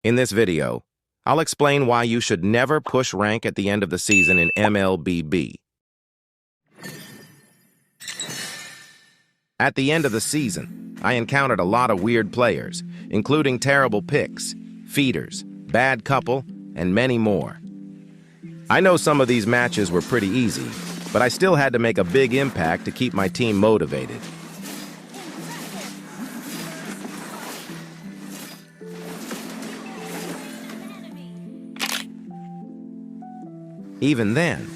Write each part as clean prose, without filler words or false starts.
In this video, I'll explain why you should never push rank at the end of the season in MLBB. At the end of the season, I encountered a lot of weird players, including terrible picks, feeders, bad couple, and many more. I know some of these matches were pretty easy, but I still had to make a big impact to keep my team motivated. Even then,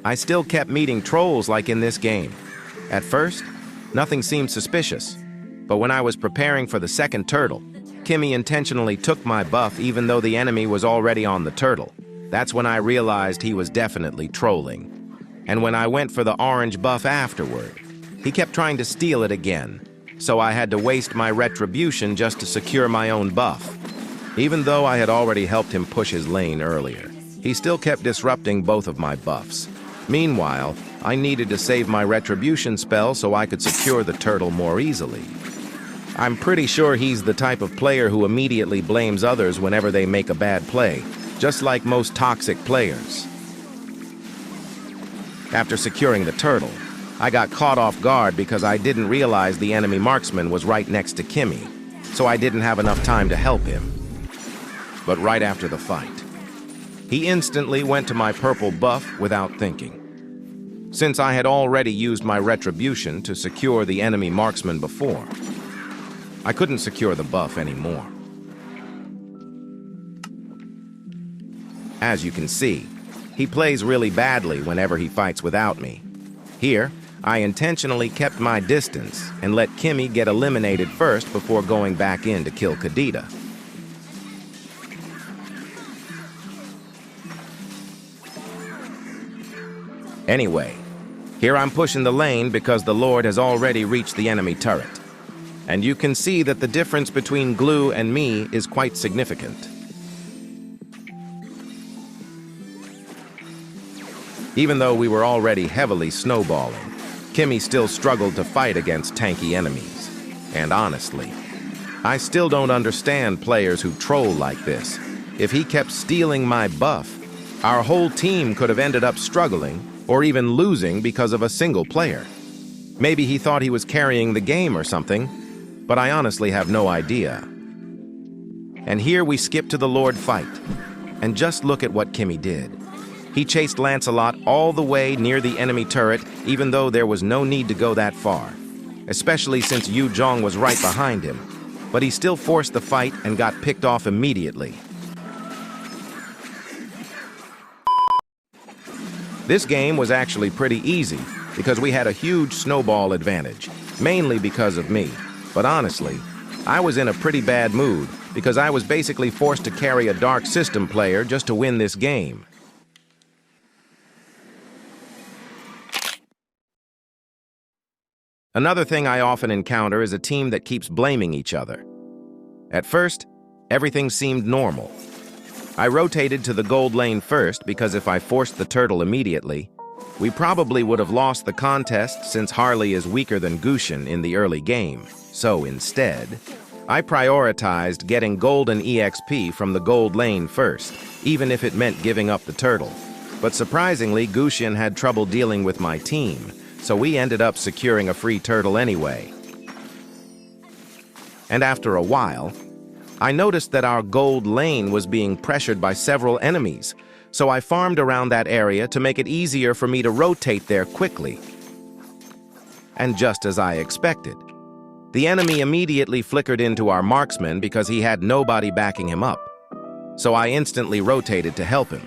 I still kept meeting trolls like in this game. At first, nothing seemed suspicious, but when I was preparing for the second turtle, Kimmy intentionally took my buff even though the enemy was already on the turtle. That's when I realized he was definitely trolling. And when I went for the orange buff afterward, he kept trying to steal it again, so I had to waste my retribution just to secure my own buff. Even though I had already helped him push his lane earlier, he still kept disrupting both of my buffs. Meanwhile, I needed to save my retribution spell so I could secure the turtle more easily. I'm pretty sure he's the type of player who immediately blames others whenever they make a bad play, just like most toxic players. After securing the turtle, I got caught off guard because I didn't realize the enemy marksman was right next to Kimmy, so I didn't have enough time to help him. But right after the fight, he instantly went to my purple buff without thinking. Since I had already used my retribution to secure the enemy marksman before, I couldn't secure the buff anymore. As you can see, he plays really badly whenever he fights without me. Here, I intentionally kept my distance and let Kimmy get eliminated first before going back in to kill Kadita. Anyway, here I'm pushing the lane because the Lord has already reached the enemy turret. And you can see that the difference between Glue and me is quite significant. Even though we were already heavily snowballing, Kimmy still struggled to fight against tanky enemies. And honestly, I still don't understand players who troll like this. If he kept stealing my buff, our whole team could have ended up struggling or even losing because of a single player. Maybe he thought he was carrying the game or something, but I honestly have no idea. And here we skip to the Lord fight, and just look at what Kimmy did. He chased Lancelot all the way near the enemy turret, even though there was no need to go that far, especially since Yu Zhong was right behind him. But he still forced the fight and got picked off immediately. This game was actually pretty easy because we had a huge snowball advantage, mainly because of me. But honestly, I was in a pretty bad mood because I was basically forced to carry a Dark System player just to win this game. Another thing I often encounter is a team that keeps blaming each other. At first, everything seemed normal. I rotated to the gold lane first because if I forced the turtle immediately, we probably would have lost the contest since Harley is weaker than Gusion in the early game. So instead, I prioritized getting golden EXP from the gold lane first, even if it meant giving up the turtle. But surprisingly, Gusion had trouble dealing with my team, so we ended up securing a free turtle anyway. And after a while, I noticed that our gold lane was being pressured by several enemies, so I farmed around that area to make it easier for me to rotate there quickly. And just as I expected, the enemy immediately flickered into our marksman because he had nobody backing him up. So I instantly rotated to help him,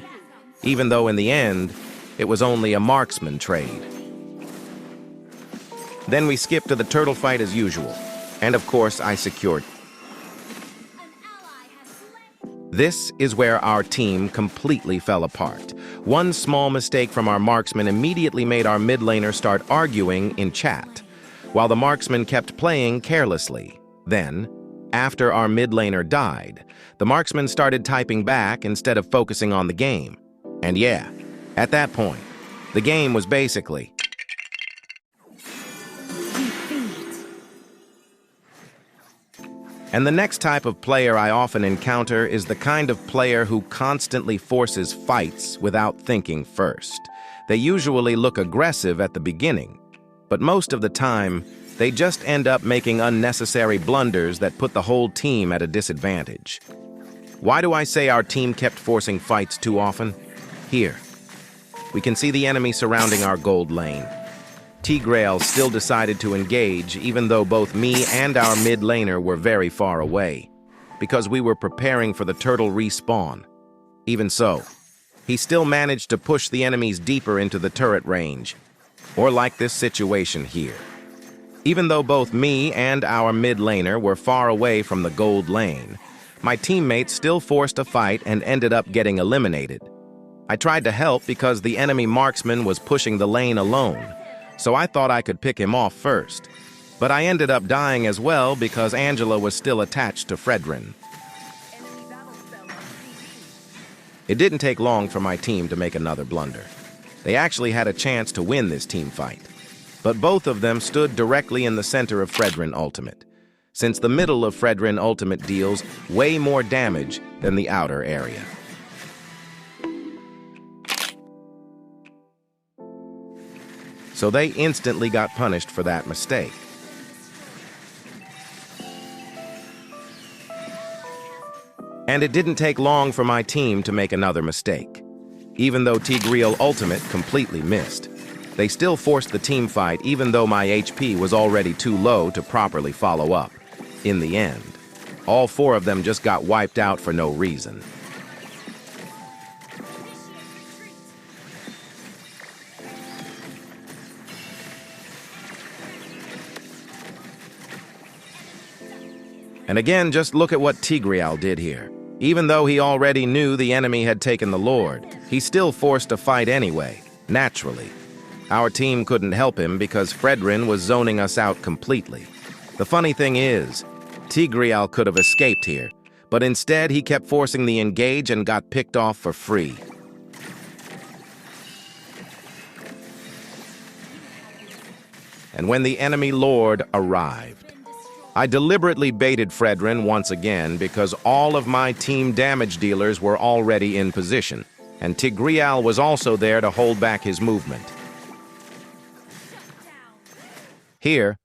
even though in the end, it was only a marksman trade. Then we skipped to the turtle fight as usual, and of course I secured. This is where our team completely fell apart. One small mistake from our marksman immediately made our mid laner start arguing in chat, while the marksman kept playing carelessly. Then, after our mid laner died, the marksman started typing back instead of focusing on the game. And yeah, at that point, the game was basically And the next type of player I often encounter is the kind of player who constantly forces fights without thinking first. They usually look aggressive at the beginning, but most of the time, they just end up making unnecessary blunders that put the whole team at a disadvantage. Why do I say our team kept forcing fights too often? Here, we can see the enemy surrounding our gold lane. Tigreal still decided to engage even though both me and our mid laner were very far away, because we were preparing for the turtle respawn. Even so, he still managed to push the enemies deeper into the turret range, or like this situation here. Even though both me and our mid laner were far away from the gold lane, my teammates still forced a fight and ended up getting eliminated. I tried to help because the enemy marksman was pushing the lane alone, so I thought I could pick him off first. But I ended up dying as well because Angela was still attached to Fredrin. It didn't take long for my team to make another blunder. They actually had a chance to win this team fight, but both of them stood directly in the center of Fredrin Ultimate, since the middle of Fredrin Ultimate deals way more damage than the outer area. So they instantly got punished for that mistake. And it didn't take long for my team to make another mistake. Even though Tigreal Ultimate completely missed, they still forced the team fight even though my HP was already too low to properly follow up. In the end, all four of them just got wiped out for no reason. And again, just look at what Tigreal did here. Even though he already knew the enemy had taken the Lord, he still forced a fight anyway, naturally. Our team couldn't help him because Fredrin was zoning us out completely. The funny thing is, Tigreal could have escaped here, but instead he kept forcing the engage and got picked off for free. And when the enemy Lord arrived, I deliberately baited Fredrin once again because all of my team damage dealers were already in position, and Tigreal was also there to hold back his movement. Here,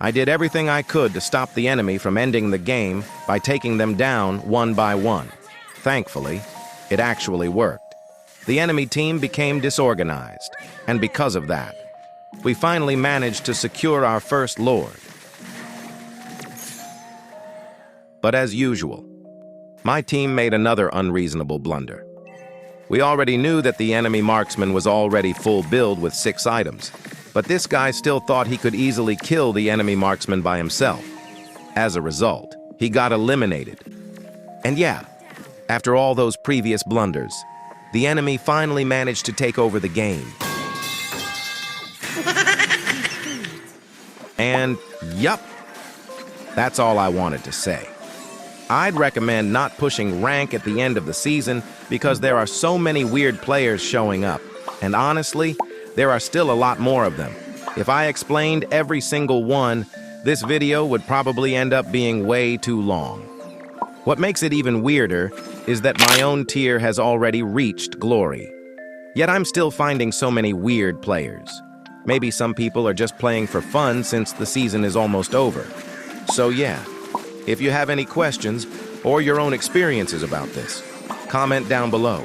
I did everything I could to stop the enemy from ending the game by taking them down one by one. Thankfully, it actually worked. The enemy team became disorganized, and because of that, we finally managed to secure our first Lord. But as usual, my team made another unreasonable blunder. We already knew that the enemy marksman was already full build with 6 items, but this guy still thought he could easily kill the enemy marksman by himself. As a result, he got eliminated. And yeah, after all those previous blunders, the enemy finally managed to take over the game. And yup, that's all I wanted to say. I'd recommend not pushing rank at the end of the season because there are so many weird players showing up. And honestly, there are still a lot more of them. If I explained every single one, this video would probably end up being way too long. What makes it even weirder is that my own tier has already reached glory. Yet I'm still finding so many weird players. Maybe some people are just playing for fun since the season is almost over. So yeah. If you have any questions or your own experiences about this, comment down below.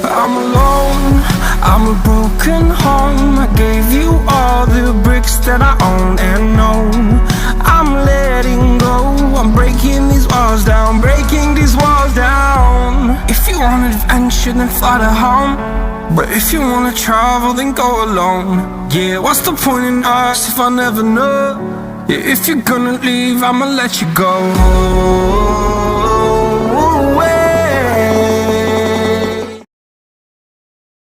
I'm alone, I'm a broken home. I gave you all the bricks that I own and know. I'm letting go, I'm breaking these walls down, breaking these walls down. If you want adventure, then fly to home. But if you wanna travel, then go alone. Yeah, what's the point in us if I never know? Yeah, if you're gonna leave, I'ma let you go.